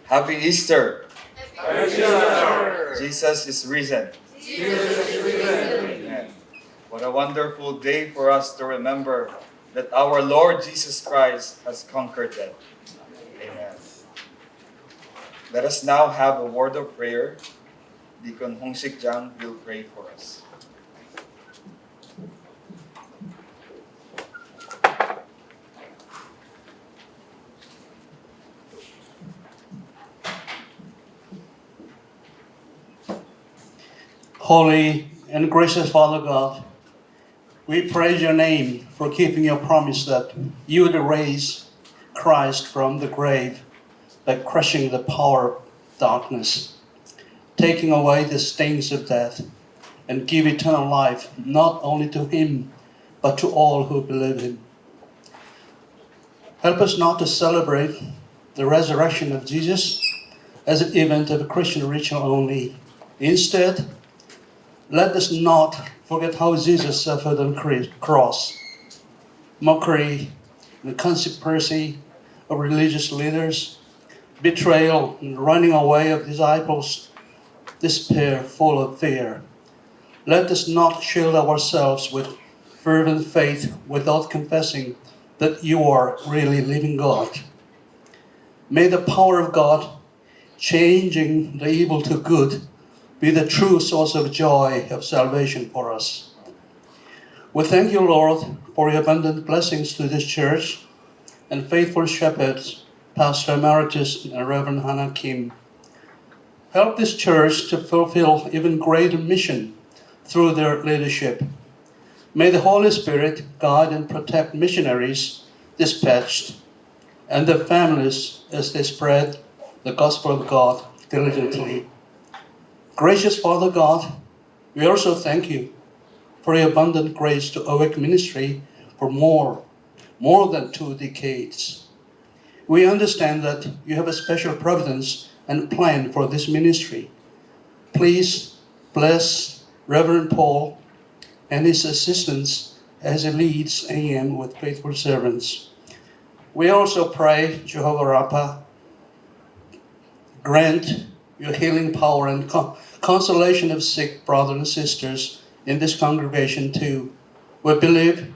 Happy Easter! Happy Easter! Jesus is risen. Jesus is risen. Amen. What a wonderful day for us to remember that our Lord Jesus Christ has conquered death. Amen. Let us now have a word of prayer. Deacon Hongsik Jang will pray for us. Holy and gracious Father God, we praise your name for keeping your promise that you would raise Christ from the grave by crushing the power of darkness, taking away the stings of death, and give eternal life not only to him, but to all who believe him. Help us not to celebrate the resurrection of Jesus as an event of a Christian ritual only. Instead, let us not forget how Jesus suffered on the cross. Mockery and conspiracy of religious leaders, betrayal and running away of disciples, despair full of fear. Let us not shield ourselves with fervent faith without confessing that you are really living God. May the power of God, changing the evil to good, be the true source of joy of salvation for us. We thank you, Lord, for your abundant blessings to this church and faithful shepherds, Pastor Emeritus and Reverend Hannah Kim. Help this church to fulfill even greater mission through their leadership. May the Holy Spirit guide and protect missionaries dispatched and their families as they spread the gospel of God diligently. Gracious Father God, we also thank you for your abundant grace to awake ministry for more than 2 decades. We understand that you have a special providence and plan for this ministry. Please bless Reverend Paul and his assistants as he leads AM with faithful servants. We also pray, Jehovah Rapha, grant your healing power and consolation of sick brothers and sisters in this congregation too. We believe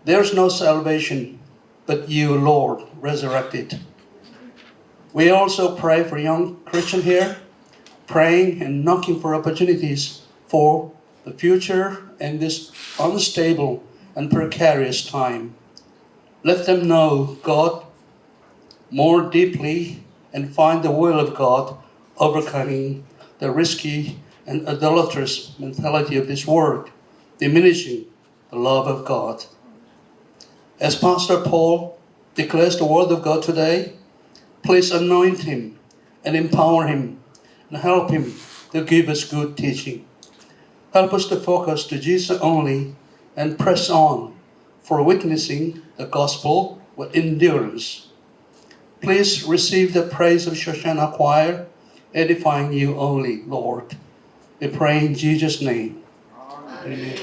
there's no salvation but you, Lord, resurrected. We also pray for young Christians here, praying and knocking for opportunities for the future in this unstable and precarious time. Let them know God more deeply and find the will of God, overcoming the risky and idolatrous mentality of this world, diminishing the love of God. As Pastor Paul declares the word of God today, please anoint him and empower him and help him to give us good teaching. Help us to focus to Jesus only and press on for witnessing the gospel with endurance. Please receive the praise of Shoshana Choir, edifying you only, Lord. We pray in Jesus' name. Amen.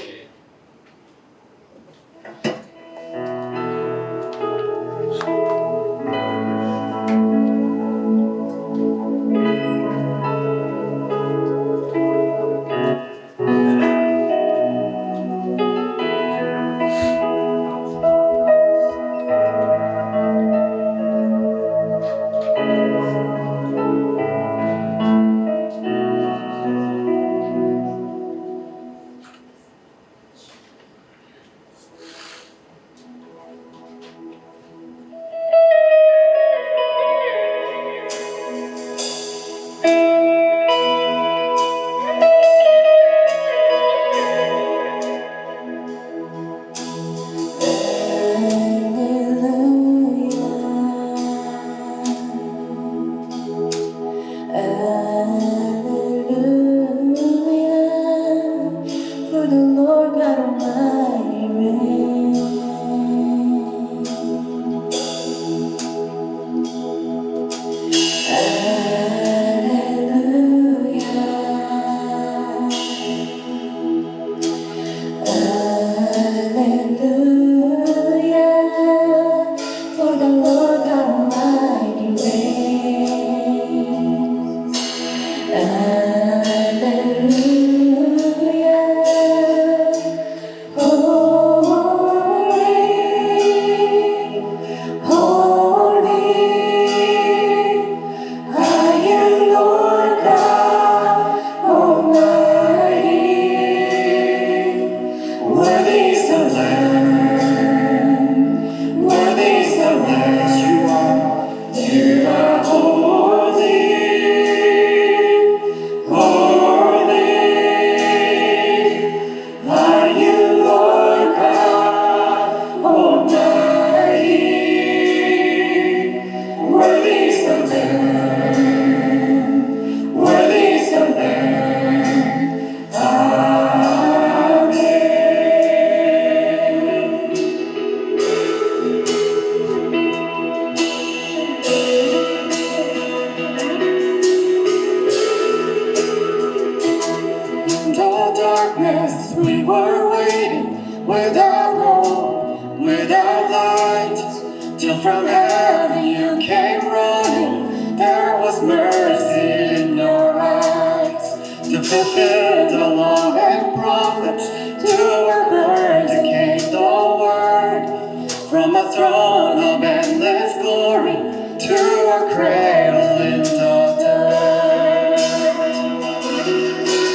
were waiting without hope, without light, till from heaven you came running. There was mercy in your eyes to fulfill the law and prophets. To our birth came the word from a throne of endless glory to a cradle in the dirt.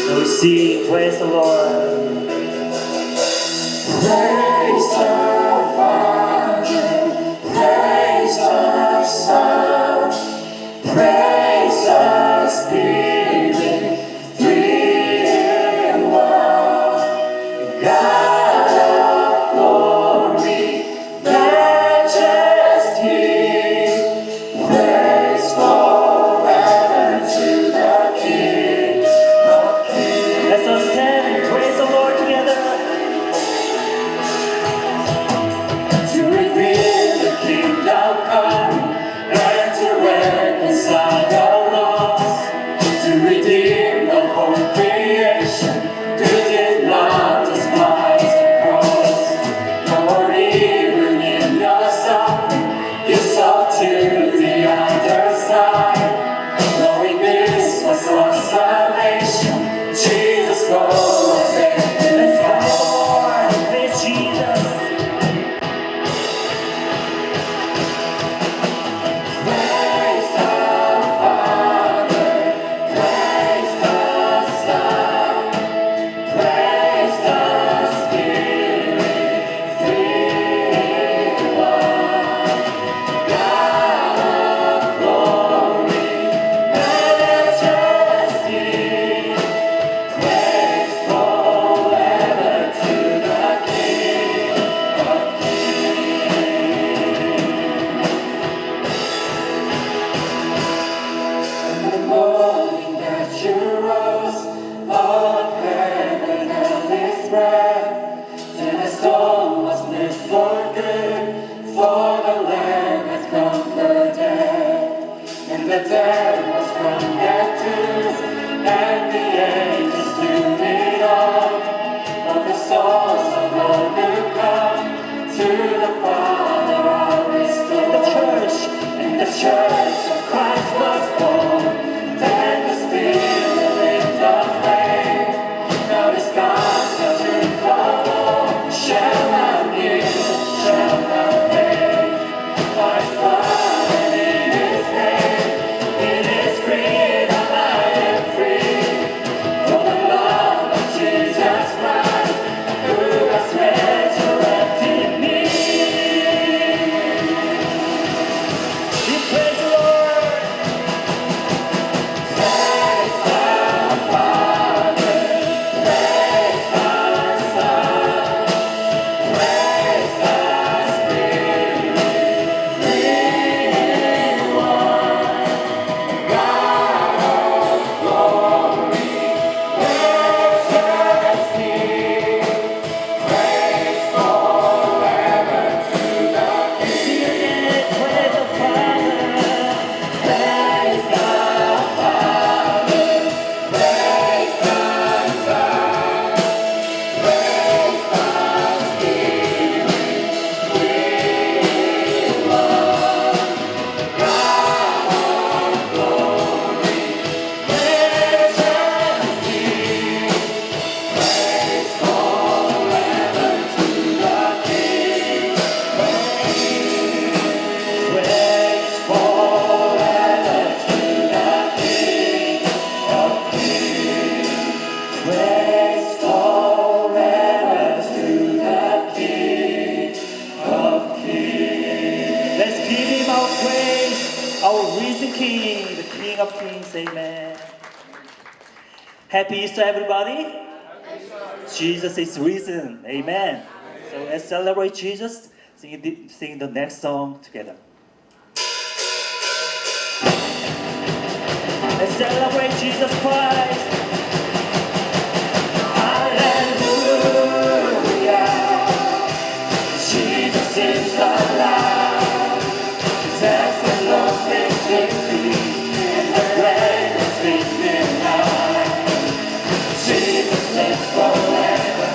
So sing, praise the Lord. Praise the Father, praise the Son, praise the Spirit, three in one. God of glory, majesty, praise forever to the King of Kings. Let's all stand and praise the Lord together. To reveal the kingdom come and to reconcile the lost, to redeem the whole creation, who did not despise the cross. Lord, even in your suffering, you saw to the other side, knowing this was our salvation. Jesus goes in. Let's go, Lord, praise Jesus. Praise the Father, praise the Son, praise the Spirit, three in one. God of glory, majesty, praise forever to the King of Kings. In the morning that you rose, all of heaven held its breath, till the storm was split for good, for the Lamb had conquered death. And the dead was from their tombs, and the angels stood in awe of the souls of all who come to the Father are restored. The church of Christ was born. Then the Spirit lit the flame. Now this gospel truth for all shall not miss, shall not fade. By His blood and in His name, in His freedom I am free. For the love of Jesus Christ, who has resurrected me. We praise the Lord. Praise the Father, praise the Son, praise the Spirit, three in one. God of glory, majesty, praise forever to the King. Praise the Father, praise the Father, praise the Son, praise the Spirit, three in one. God of glory, majesty, praise forever to the King of Kings. Praise forever to the King of Kings. Praise forever to the King of Kings. Let's give Him our praise, our risen King, the King of Kings. Amen. Happy Easter, everybody. Jesus is risen. Amen. So let's celebrate Jesus, sing the next song together. Let's celebrate Jesus Christ. Hallelujah. Jesus is alive. Death and lost victory in the greatest victory night. Jesus lives forever.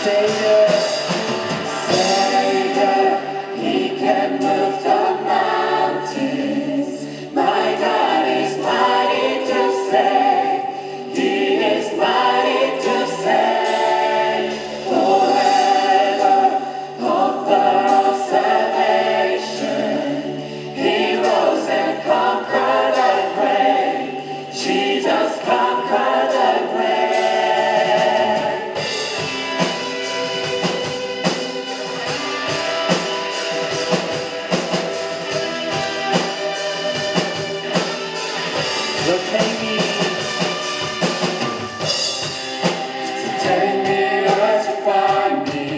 Savior, Savior, He can move the mountains. My God is mighty to save. He is mighty to save. Forever, author of salvation. He rose and conquered the grave. Jesus conquered the grave. So take me where to find me.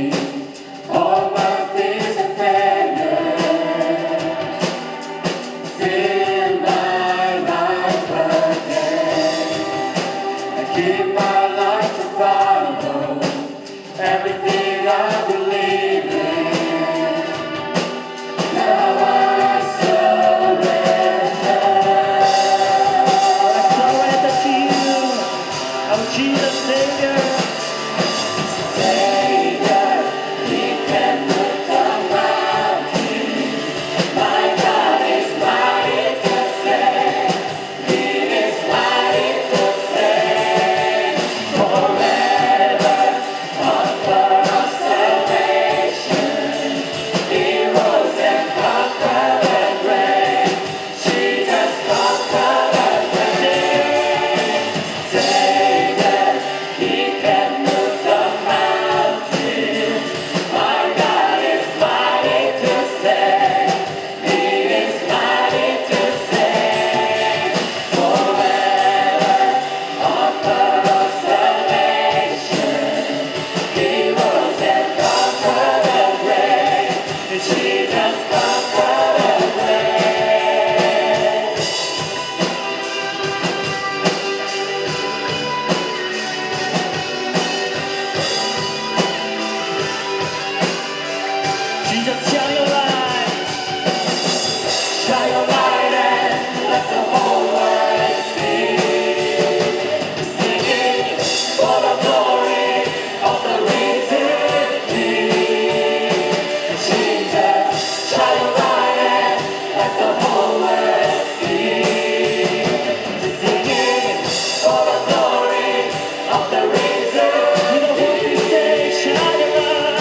All my fears and failures. Fill my life again. And keep my life to follow everything I believe in. Now I surrender. I surrender to you, our Jesus Savior. Savior, He can move the mountains. My God is mighty to save. He is mighty to save. Forever, author of salvation. He rose and conquered the grave. Jesus conquered the grave. Savior, He can move the mountains. My God is mighty to save. He is mighty to save. Forever, author of salvation. He rose and conquered the grave. Jesus conquered the grave. Jesus, shine your light. Shine your light and let the whole world see. Singing for the glory of the risen King. Jesus, shine your light and let the whole world see. Singing for the glory of the risen King. Shine your light.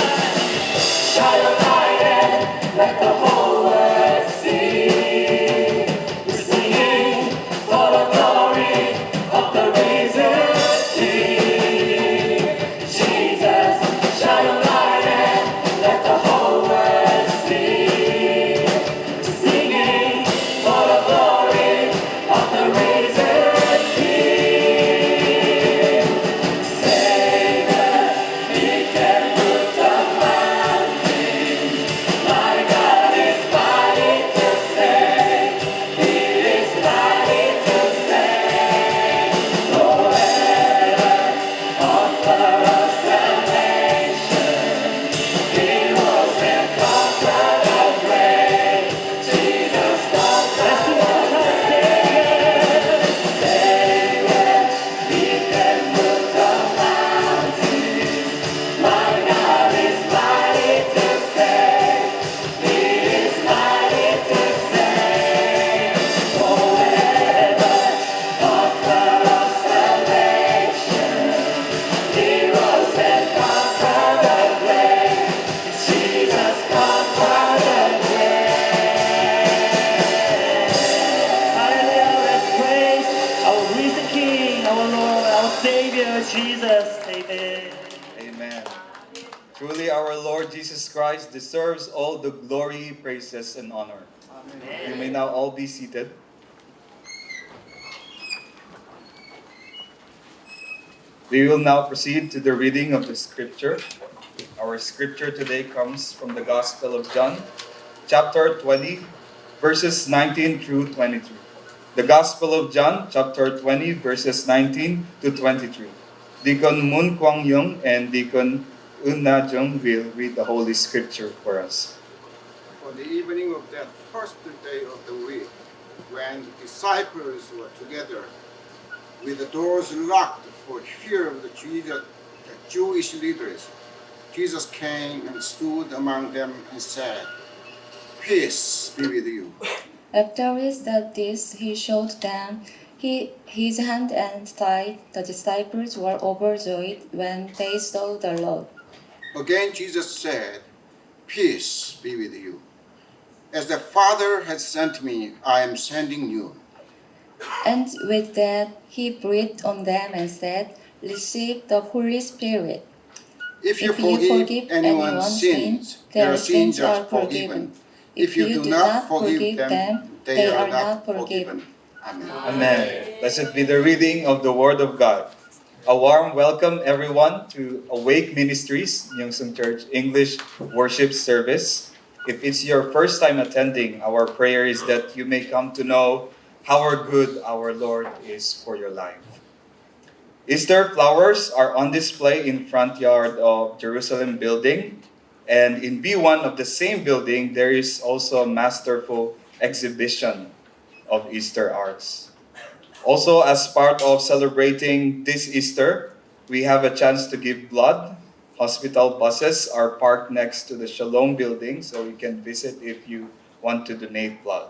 Shine your light and let the whole world see. We're singing for the glory of the risen King. Jesus, shine your light and let the whole world see. We're singing for the glory of the risen King. Savior, He can move the mountains. My God is mighty to save. He is mighty to save. Forever, author of salvation. He rose and conquered the grave. Jesus conquered the grave. Savior, He can move the mountains. My God is mighty to save. He is mighty to save. Forever, author of salvation. He rose and conquered the grave. Jesus conquered the grave. Hallelujah, let's praise our risen King, our Lord, our Savior, Jesus. Amen. Amen. Truly, our Lord Jesus Christ deserves all the glory, praises, and honor. You may now all be seated. We will now proceed to the reading of the scripture. Our scripture today comes from the Gospel of John, chapter 20, verses 19 through 23. The Gospel of John, chapter 20, verses 19 to 23. Deacon Moon Kwang Young and Deacon Eun-na Jung will read the Holy Scripture for us. On the evening of that first day of the week, when the disciples were together, with the doors locked for fear of the Jewish leaders, Jesus came and stood among them and said, "Peace be with you." After he said this, he showed them his hand and side. The disciples were overjoyed when they saw the Lord. Again Jesus said, "Peace be with you. As the Father has sent me, I am sending you." And with that, he breathed on them and said, "Receive the Holy Spirit. If you forgive anyone's sins, their sins are forgiven. If you do not forgive them, they are not forgiven. Amen. Amen. Blessed be the reading of the Word of God. A warm welcome, everyone, to Awake Ministries, Myungsung Church English Worship Service. If it's your first time attending, our prayer is that you may come to know how good our Lord is for your life. Easter flowers are on display in front yard of Jerusalem building, and in B1 of the same building, there is also a masterful exhibition of Easter arts. Also, as part of celebrating this Easter, we have a chance to give blood. Hospital buses are parked next to the Shalom building, so you can visit if you want to donate blood.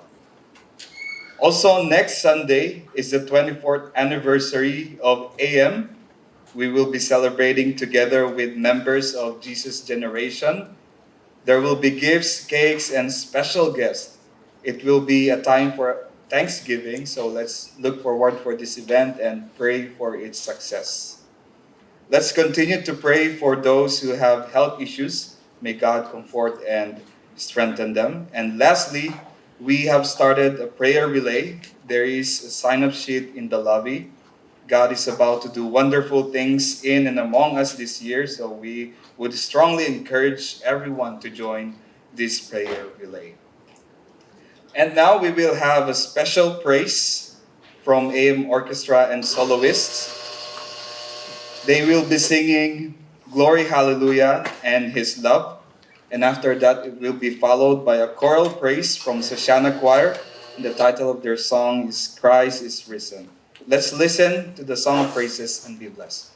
Also, next Sunday is the 24th anniversary of AM. We will be celebrating together with members of Jesus Generation. There will be gifts, cakes, and special guests. It will be a time for Thanksgiving, so let's look forward for this event and pray for its success. Let's continue to pray for those who have health issues. May God comfort and strengthen them. And lastly, we have started a prayer relay. There is a sign-up sheet in the lobby. God is about to do wonderful things in and among us this year, so we would strongly encourage everyone to join this prayer relay. And now we will have a special praise from AM Orchestra and Soloists. They will be singing Glory, Hallelujah, and His Love. And after that, it will be followed by a choral praise from Sashana Choir. And the title of their song is Christ is Risen. Let's listen to the song of praises and be blessed.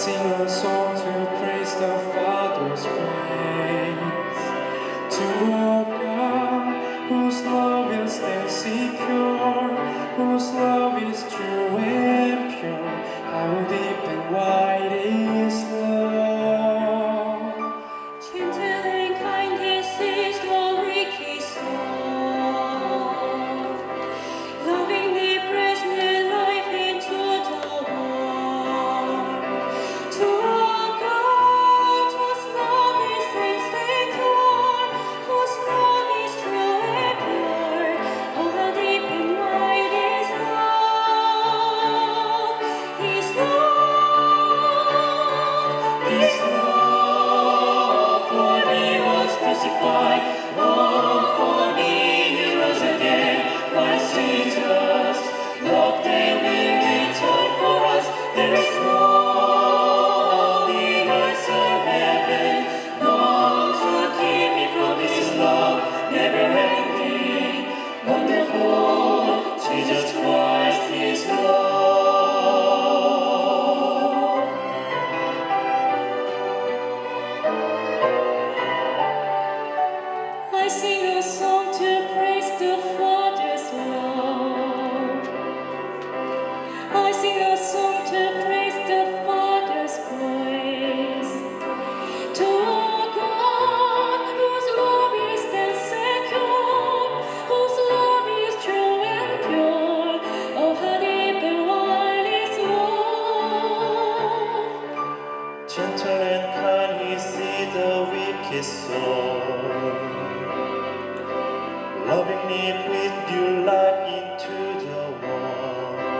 sing a song to praise the Father's praise. To a God whose love is then secure, whose love is true and pure. How deep and wide is love. Gentle and kindness is the wicked soul. Lovingly press new life into the world. To a God whose love is insecure, whose love is true and pure. Oh, how deep and wide is love. His love, His love for me was crucified. Oh, for me He rose again. Christ Jesus, love that will return for us. There is no earth or heaven, none to keep me from His love, never ending, wonderful. Jesus Christ is love. I sing a song to praise the Father's love. I sing a song to praise the Father's grace. To a God whose love is then secure, whose love is true and pure. Oh, how deep and wide is love. Gentle and kind, He sees the wicked soul. Lovingly breathe new life into the world.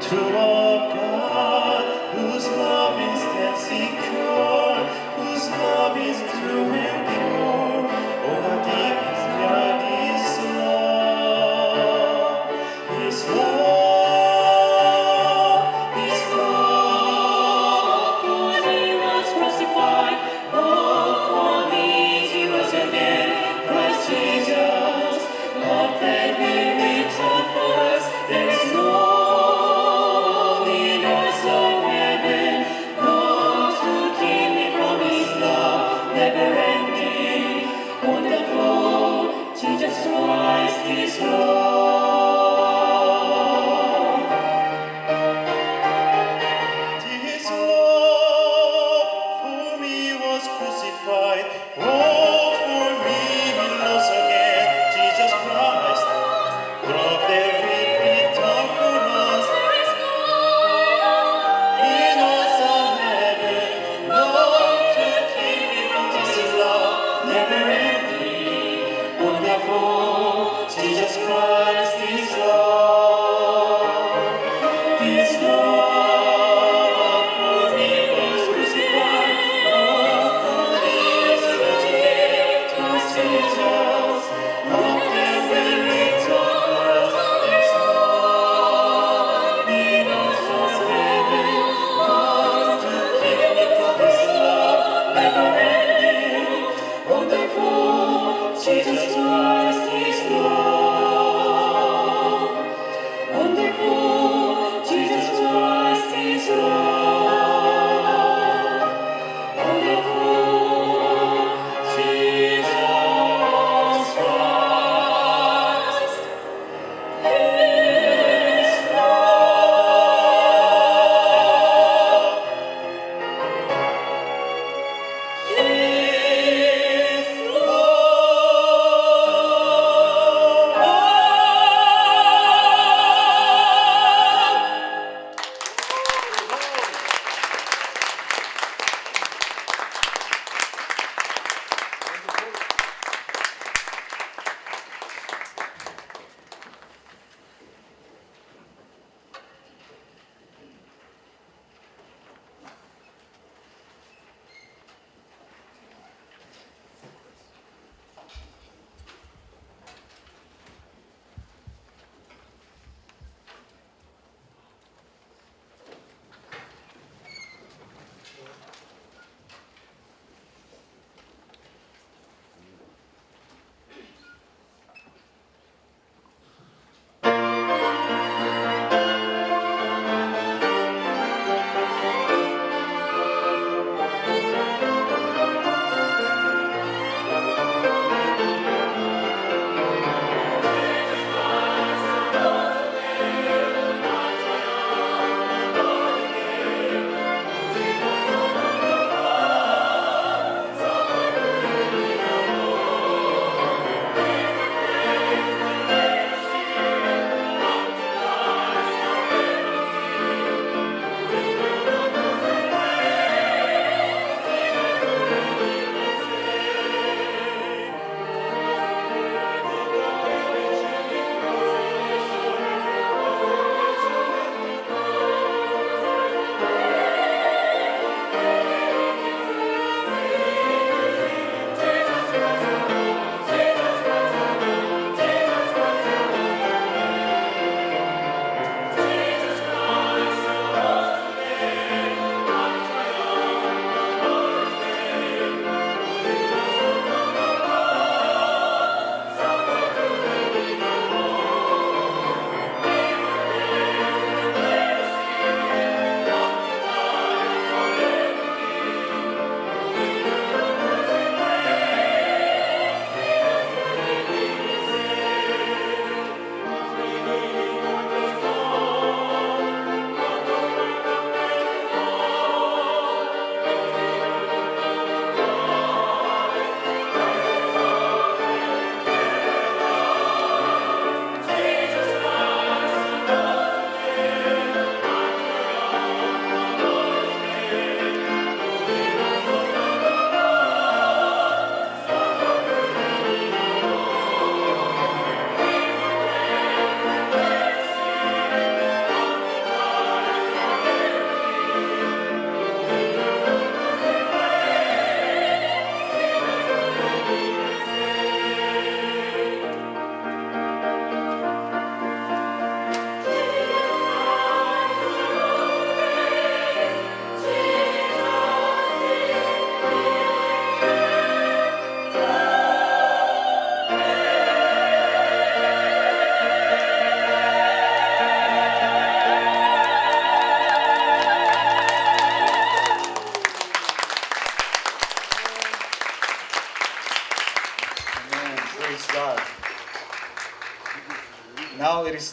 To a God whose love is then secure, whose love is true and pure. Oh, how deep is wide His love, His love, His love. For me was crucified. Oh, for me He rose again. Christ Jesus, love that will return for us. There is no in earth or heaven, none to keep me from His love, never ending, wonderful. Jesus Christ is love.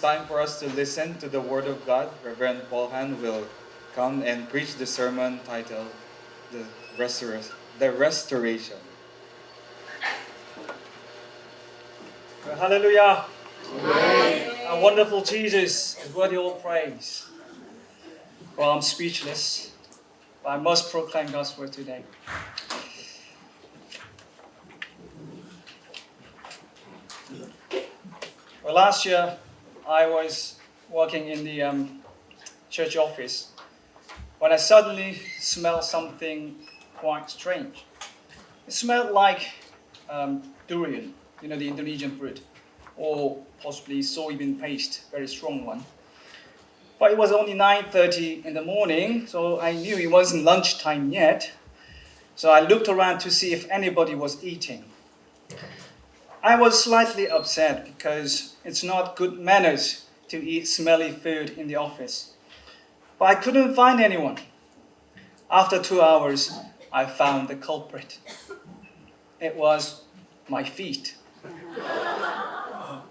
time for us to listen to the Word of God. Reverend Paul Han will come and preach the sermon titled The Restoration. Hallelujah. Our wonderful Jesus is worthy of all praise. Well, I'm speechless, but I must proclaim God's word today. Well, last year, I was working in the church office when I suddenly smelled something quite strange. It smelled like durian, the Indonesian fruit, or possibly soybean paste, very strong one. But it was only 9:30 in the morning, so I knew it wasn't lunchtime yet. So I looked around to see if anybody was eating. I was slightly upset because it's not good manners to eat smelly food in the office. But I couldn't find anyone. After 2 hours, I found the culprit. It was my feet.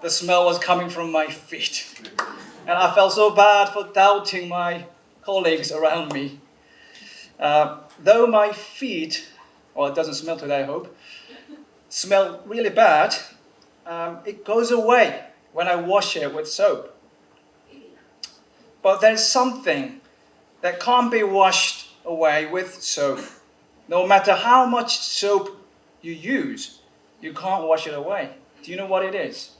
The smell was coming from my feet. And I felt so bad for doubting my colleagues around me. Though my feet, well, it doesn't smell today, I hope, smell really bad, it goes away when I wash it with soap. But there's something that can't be washed away with soap. No matter how much soap you use, you can't wash it away. Do you know what it is?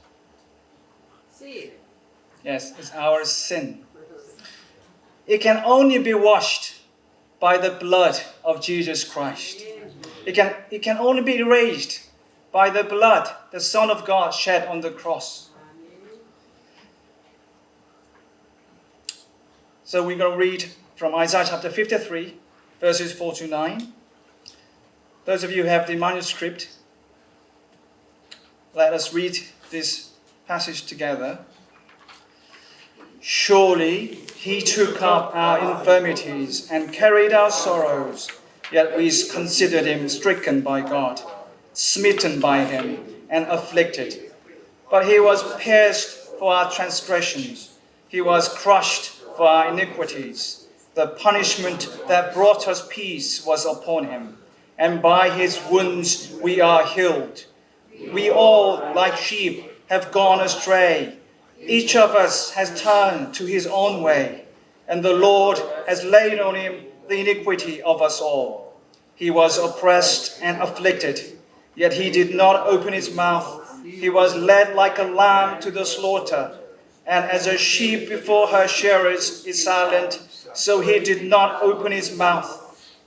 Sin. Yes, it's our sin. It can only be washed by the blood of Jesus Christ. It can only be erased by the blood the Son of God shed on the cross. So we're going to read from Isaiah chapter 53, verses 4 to 9. Those of you who have the manuscript, let us read this passage together. Surely he took up our infirmities and carried our sorrows, yet we considered him stricken by God, smitten by him, and afflicted. But he was pierced for our transgressions, he was crushed for our iniquities. The punishment that brought us peace was upon him, and by his wounds we are healed. We all, like sheep, have gone astray. Each of us has turned to his own way, and the Lord has laid on him the iniquity of us all. He was oppressed and afflicted, yet he did not open his mouth. He was led like a lamb to the slaughter, and as a sheep before her shearers is silent, so he did not open his mouth.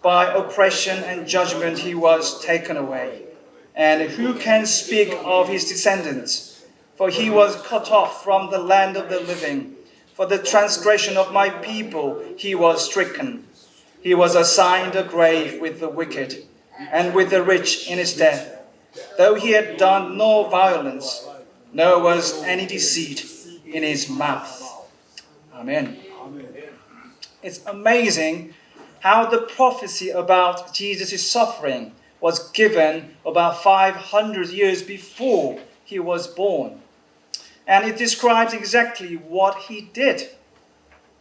By oppression and judgment he was taken away. And who can speak of his descendants? For he was cut off from the land of the living. For the transgression of my people he was stricken. He was assigned a grave with the wicked, and with the rich in his death. Though he had done no violence, nor was any deceit in his mouth. Amen. It's amazing how the prophecy about Jesus' suffering was given about 500 years before he was born. And it describes exactly what he did.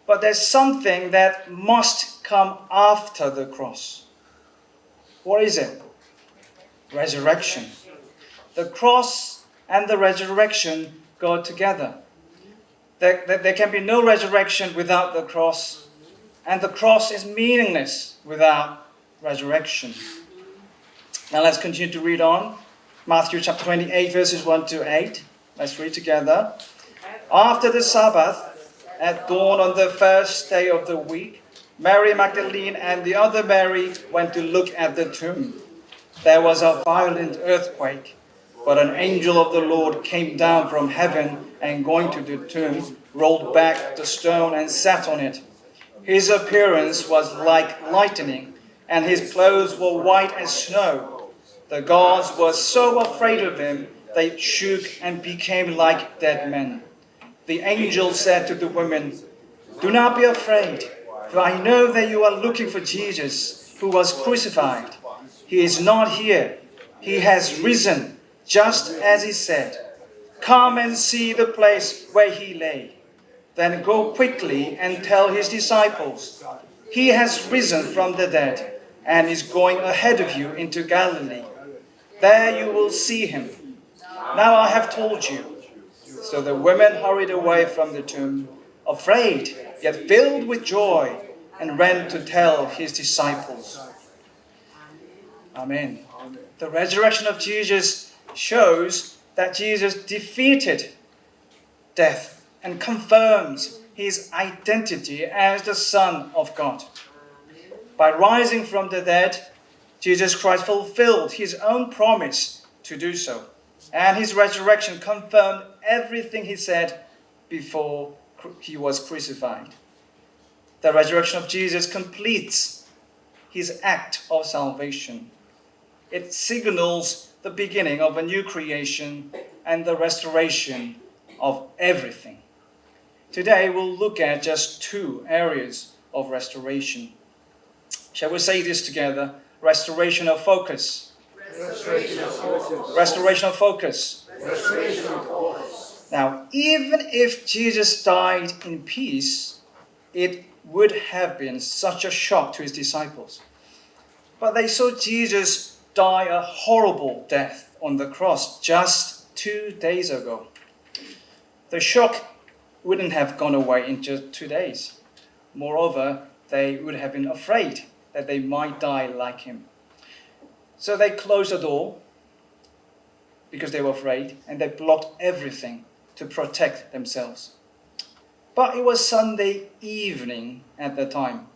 But there's something that must come after the cross. What is it? Resurrection. The cross and the resurrection go together. There can be no resurrection without the cross, and the cross is meaningless without resurrection. Now let's continue to read on. Matthew chapter 28, verses 1 to 8. Let's read together. After the Sabbath, at dawn on the first day of the week, Mary Magdalene and the other Mary went to look at the tomb. There was a violent earthquake, but an angel of the Lord came down from heaven and going to the tomb, rolled back the stone and sat on it. His appearance was like lightning, and his clothes were white as snow. The guards were so afraid of him, they shook and became like dead men. The angel said to the women, "Do not be afraid, for I know that you are looking for Jesus, who was crucified. He is not here. He has risen, just as he said. Come and see the place where he lay. Then go quickly and tell his disciples, he has risen from the dead and is going ahead of you into Galilee. There you will see him. Now I have told you." So the women hurried away from the tomb, afraid, yet filled with joy, and ran to tell his disciples. Amen. The resurrection of Jesus shows that Jesus defeated death and confirms his identity as the Son of God. By rising from the dead, Jesus Christ fulfilled his own promise to do so. And his resurrection confirmed everything he said before he was crucified. The resurrection of Jesus completes his act of salvation. It signals the beginning of a new creation and the restoration of everything. Today we'll look at just two areas of restoration. Shall we say this together? Restoration of focus. Restoration of focus. Restoration of focus. Restoration of focus. Now, even if Jesus died in peace, it would have been such a shock to his disciples. But they saw Jesus die a horrible death on the cross just 2 days ago. The shock wouldn't have gone away in just 2 days. Moreover, they would have been afraid that they might die like him. So they closed the door because they were afraid, and they blocked everything to protect themselves. But it was Sunday evening at the time.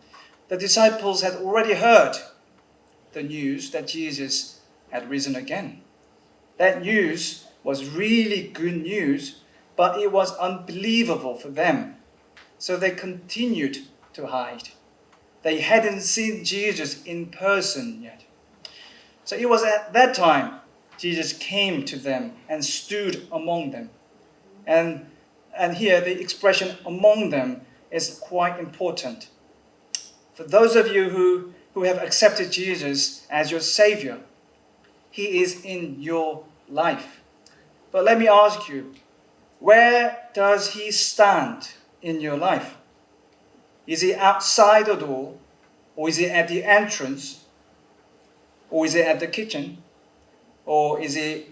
The disciples had already heard the news that Jesus had risen again. That news was really good news, but it was unbelievable for them. So they continued to hide. They hadn't seen Jesus in person yet. So it was at that time Jesus came to them and stood among them. And here the expression "among them" is quite important. For those of you who have accepted Jesus as your Savior, he is in your life. But let me ask you, where does he stand in your life? Is he outside the door? Or is he at the entrance? Or is he at the kitchen? Or is he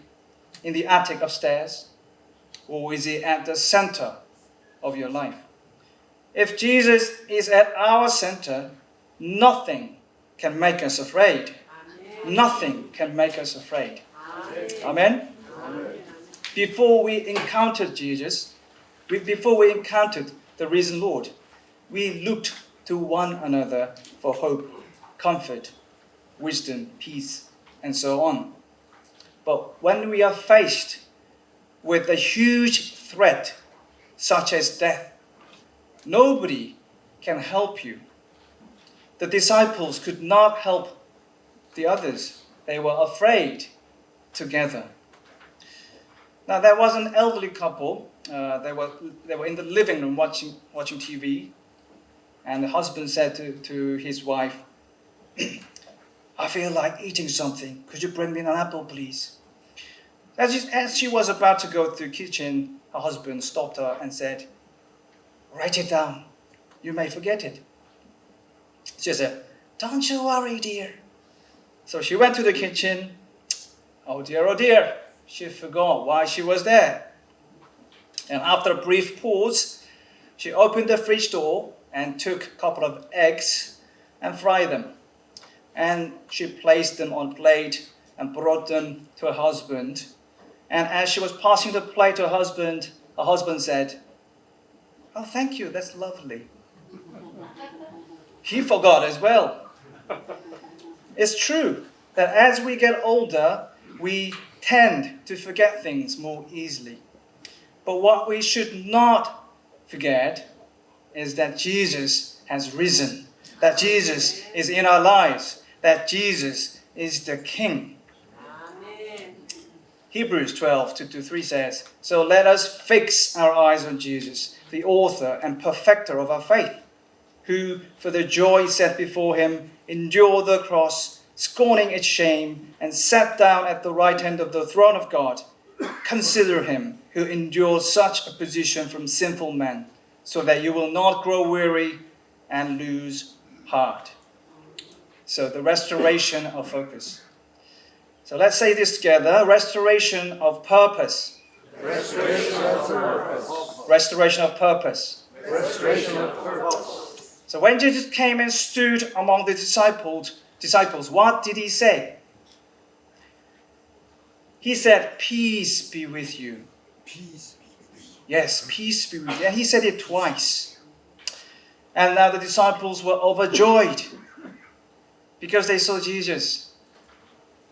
in the attic upstairs? Or is he at the center of your life? If Jesus is at our center, nothing can make us afraid. Nothing can make us afraid. Amen? Before we encountered Jesus, before we encountered the risen Lord, we looked to one another for hope, comfort, wisdom, peace, and so on. But when we are faced with a huge threat, such as death, nobody can help you. The disciples could not help the others. They were afraid together. Now there was an elderly couple. They were in the living room watching TV, and the husband said to his wife, "I feel like eating something. Could you bring me an apple, please?" As she was about to go to the kitchen, her husband stopped her and said, "Write it down. You may forget it." She said, "Don't you worry, dear." So she went to the kitchen. Oh dear, she forgot why she was there. And after a brief pause, she opened the fridge door and took a couple of eggs and fried them. And she placed them on a plate and brought them to her husband. And as she was passing the plate to her husband said, "Oh, thank you, that's lovely." He forgot as well. It's true that as we get older, we tend to forget things more easily. But what we should not forget is that Jesus has risen, that Jesus is in our lives, that Jesus is the King. Amen. Hebrews 12:2-3 says, "So let us fix our eyes on Jesus, the author and perfecter of our faith, who, for the joy set before him, endured the cross, scorning its shame, and sat down at the right hand of the throne of God. Consider him who endured such a position from sinful men, so that you will not grow weary and lose heart. So the restoration of focus. So let's say this together. Restoration of purpose. Restoration of purpose. Restoration of purpose. Restoration of purpose. So when Jesus came and stood among the disciples, what did he say? He said, "Peace be with you." Peace be with you. Yes, peace be with you. And he said it twice. And now the disciples were overjoyed because they saw Jesus.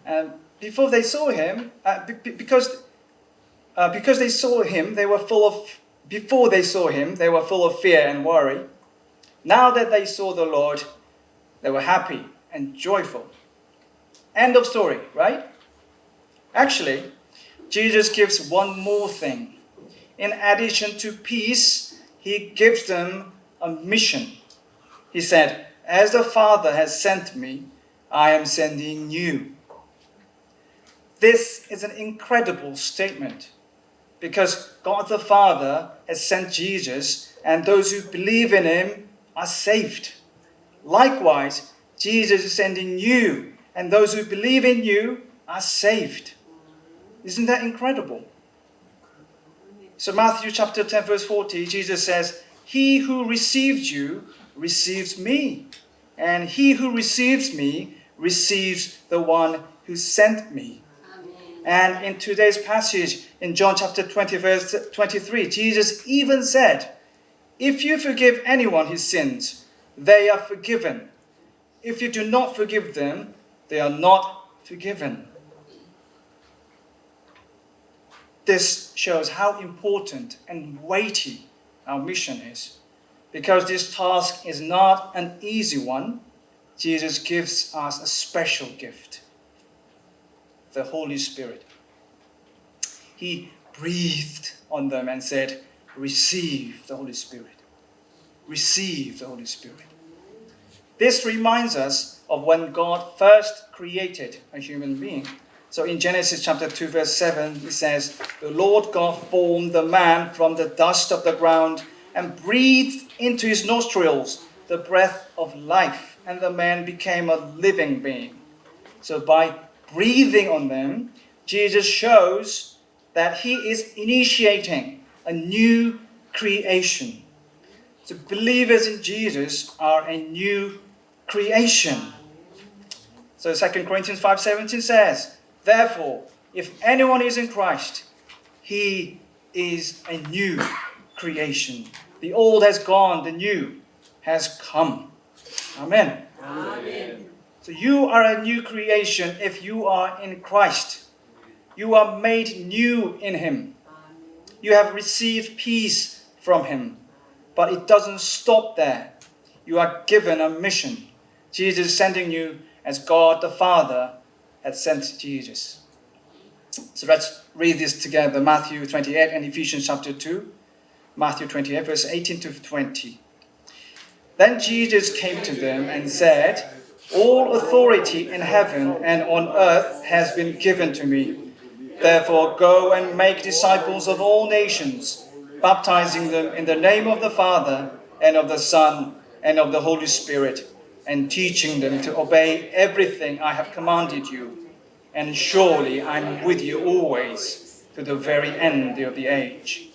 And before they saw him, because they saw him, they were full of. Before they saw him, they were full of fear and worry. Now that they saw the Lord, they were happy and joyful. End of story, right? Actually, Jesus gives one more thing. In addition to peace, he gives them a mission. He said, "As the Father has sent me, I am sending you." This is an incredible statement because God the Father has sent Jesus, and those who believe in him are saved. Likewise, Jesus is sending you, and those who believe in you are saved. Isn't that incredible? So Matthew chapter 10 verse 40, Jesus says, "He who received you receives me, and he who receives me receives the one who sent me." And in today's passage, in John chapter 20 verse 23, Jesus even said, "If you forgive anyone his sins, they are forgiven. If you do not forgive them, they are not forgiven." This shows how important and weighty our mission is. Because this task is not an easy one, Jesus gives us a special gift, the Holy Spirit. He breathed on them and said, "Receive the Holy Spirit. Receive the Holy Spirit." This reminds us of when God first created a human being. So in Genesis chapter 2 verse 7, it says, "The Lord God formed the man from the dust of the ground and breathed into his nostrils the breath of life, and the man became a living being." So by breathing on them, Jesus shows that he is initiating a new creation. So believers in Jesus are a new creation. So 2 Corinthians 5:17 says, "Therefore, if anyone is in Christ, he is a new creation. The old has gone, the new has come." Amen. Amen. So you are a new creation if you are in Christ. You are made new in him. You have received peace from him. But it doesn't stop there. You are given a mission. Jesus is sending you as God the Father had sent Jesus. So let's read this together. Matthew 28 and Ephesians chapter 2. Matthew 28 verse 18 to 20. Then Jesus came to them and said, "All authority in heaven and on earth has been given to me. Therefore go and make disciples of all nations, baptizing them in the name of the Father and of the Son and of the Holy Spirit, and teaching them to obey everything I have commanded you. And surely I am with you always to the very end of the age."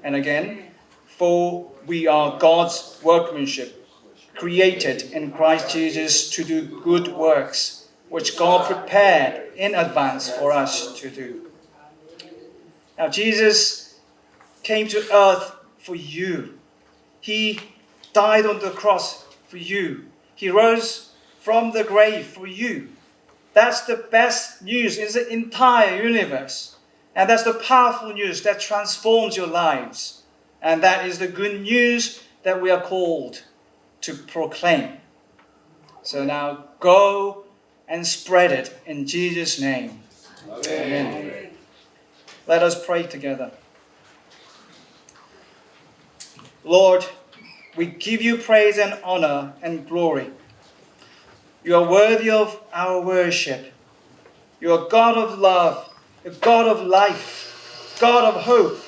And again, "For we are God's workmanship, created in Christ Jesus to do good works, which God prepared in advance for us to do." Now Jesus came to earth for you. He died on the cross for you. He rose from the grave for you. That's the best news in the entire universe. And that's the powerful news that transforms your lives. And that is the good news that we are called to proclaim. So now go and spread it in Jesus' name. Amen. Let us pray together. Lord, we give you praise and honor and glory. You are worthy of our worship. You are God of love, a God of life, God of hope.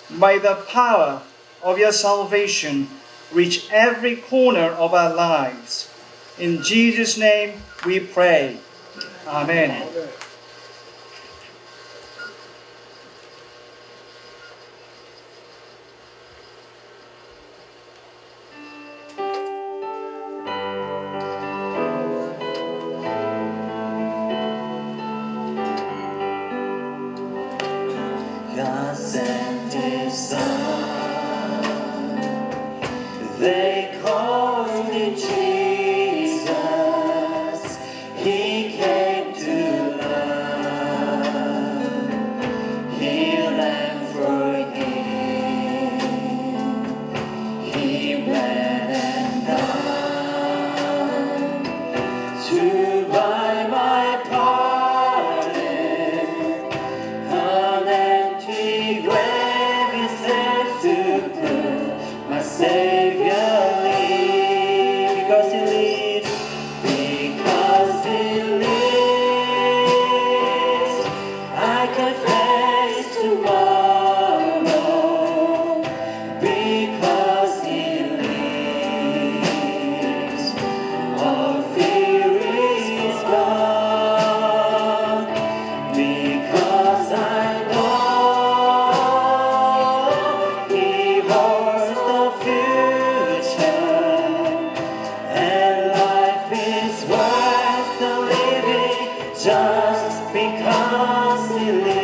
May the power of your salvation reach every corner of our lives. In Jesus' name we pray. Amen. God sent His Son. They called Him Jesus. He came to love, heal and forgive. He bled and died to buy my pardon. An empty grave is there to prove my Savior lives. Because He lives, because He lives, I can face tomorrow. Because He lives, all fear is gone. Because I know He holds the future, and life is worth the living just because He lives.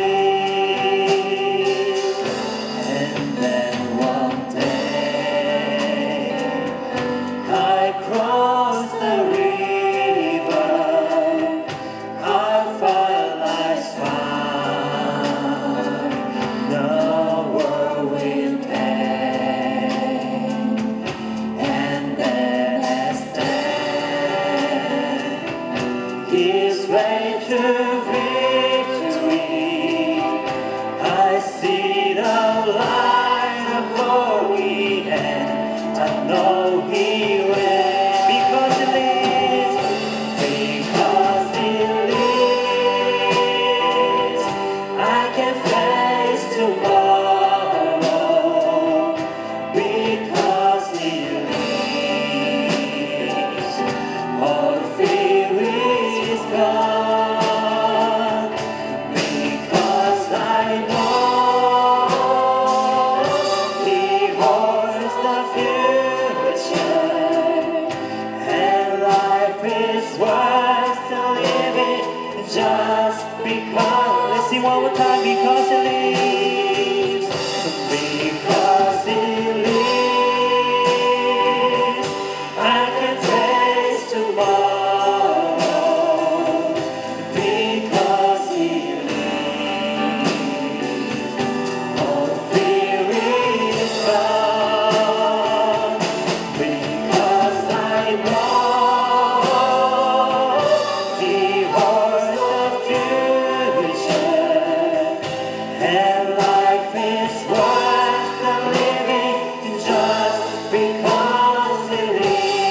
And then one day I cross the river, our firelight find the whirlwind pain, and then as death gives way to victory, I see the light of glory, and I know He reigns. Because He lives, because He lives, I can face tomorrow. Because He lives, all fear is gone. Because I know He holds the future, and life is worth the living just because. Let's sing one more time. Because He lives, because He lives, I can face tomorrow. Because He lives, all fear is gone. Because I know He holds the future, and life is worth the living just because He lives.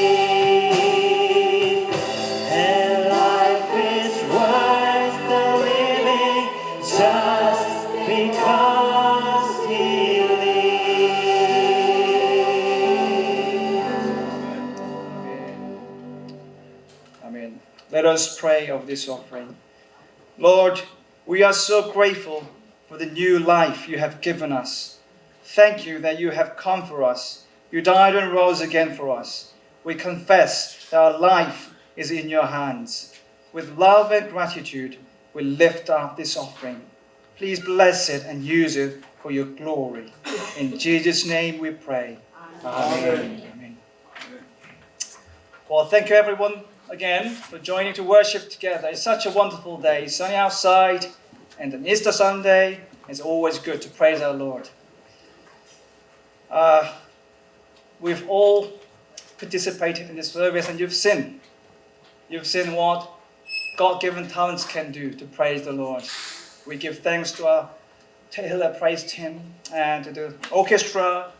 And life is worth the living just because He lives. Amen. Let us pray of this offering. Lord, we are so grateful for the new life you have given us. Thank you that you have come for us. You died and rose again for us. We confess that our life is in your hands. With love and gratitude, we lift up this offering. Please bless it and use it for your glory. In Jesus' name we pray. Amen. Amen. Well, thank you everyone again for joining to worship together. It's such a wonderful day. It's sunny outside, and on Easter Sunday, it's always good to praise our Lord. We've all participated in this service, and you've seen what God-given talents can do to praise the Lord. We give thanks to our Tehillah praise team, and to the orchestra,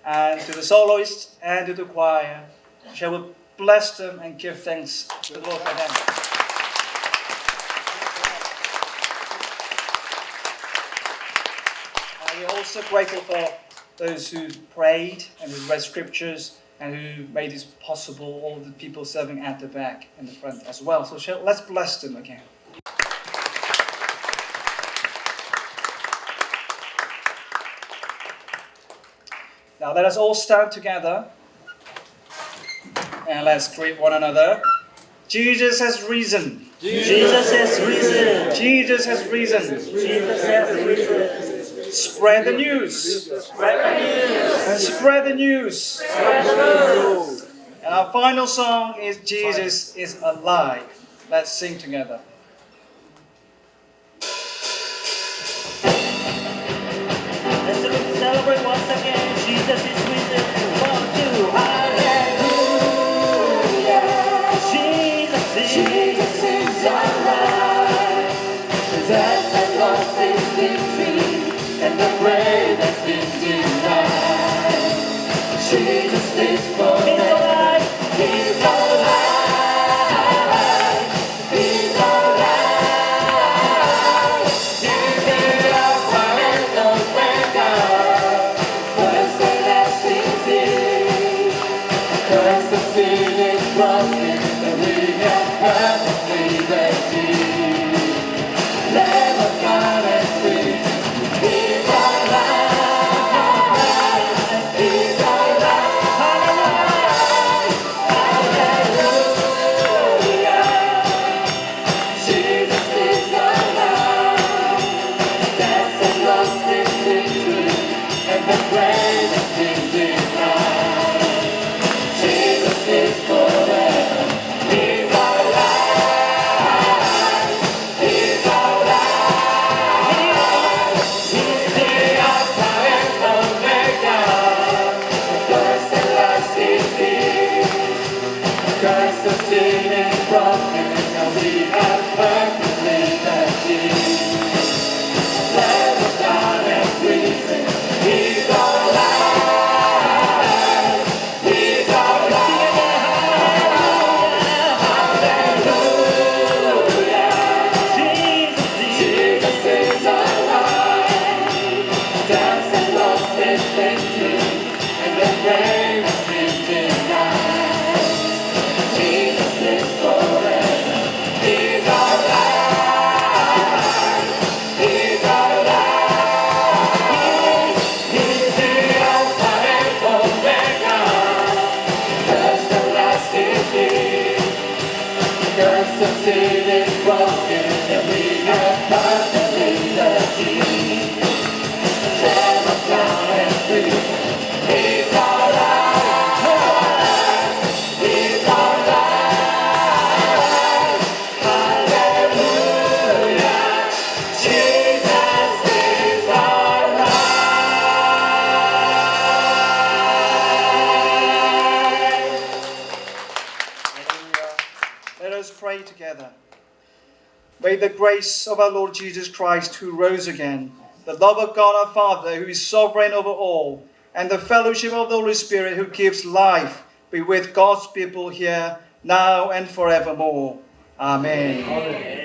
and to the soloists, and to the choir. Shall we bless them and give thanks to the Lord for them? We're also grateful for those who prayed and who read scriptures and who made this possible, all the people serving at the back and the front as well. So let's bless them again. Now let us all stand together and let's greet one another. Jesus has risen. Jesus has risen. Jesus has risen. Jesus has risen. Spread the news. Spread the news. And spread the news. Spread the news. And our final song is Jesus is alive. Let's sing together. Let's celebrate once again. Jesus is risen. 1, 2, hallelujah. Jesus is alive. Death has lost its victory, and the grave has been denied. Jesus is forever. He's alive. He's alive. He's alive. He's the Alpha and Omega. First and last is He. Curse of sin is broken, and we have perfectly redeemed. Lamb of God has risen. He's alive. He's alive. Hallelujah. Jesus is alive. Death has lost its victory, and the grave has been denied. Jesus is forever. He's alive. He's alive. He's the Alpha and Omega. The first and last is He. The curse of sin is broken, and we have perfectly redeemed. Lamb of God has risen. He's alive. He's alive. Hallelujah. Jesus is alive. Death has lost its victory, and the grave has been denied. Jesus lives forever. He's alive. He's alive. He's the Alpha and Omega. First and last is He. The curse of sin is broken, and we have perfectly redeemed. Lamb of God has risen. He's alive. He's alive. Hallelujah. Jesus is alive. Hallelujah. Let us pray together. May the grace of our Lord Jesus Christ, who rose again, the love of God our Father, who is sovereign over all, and the fellowship of the Holy Spirit, who gives life, be with God's people here, now and forevermore. Amen.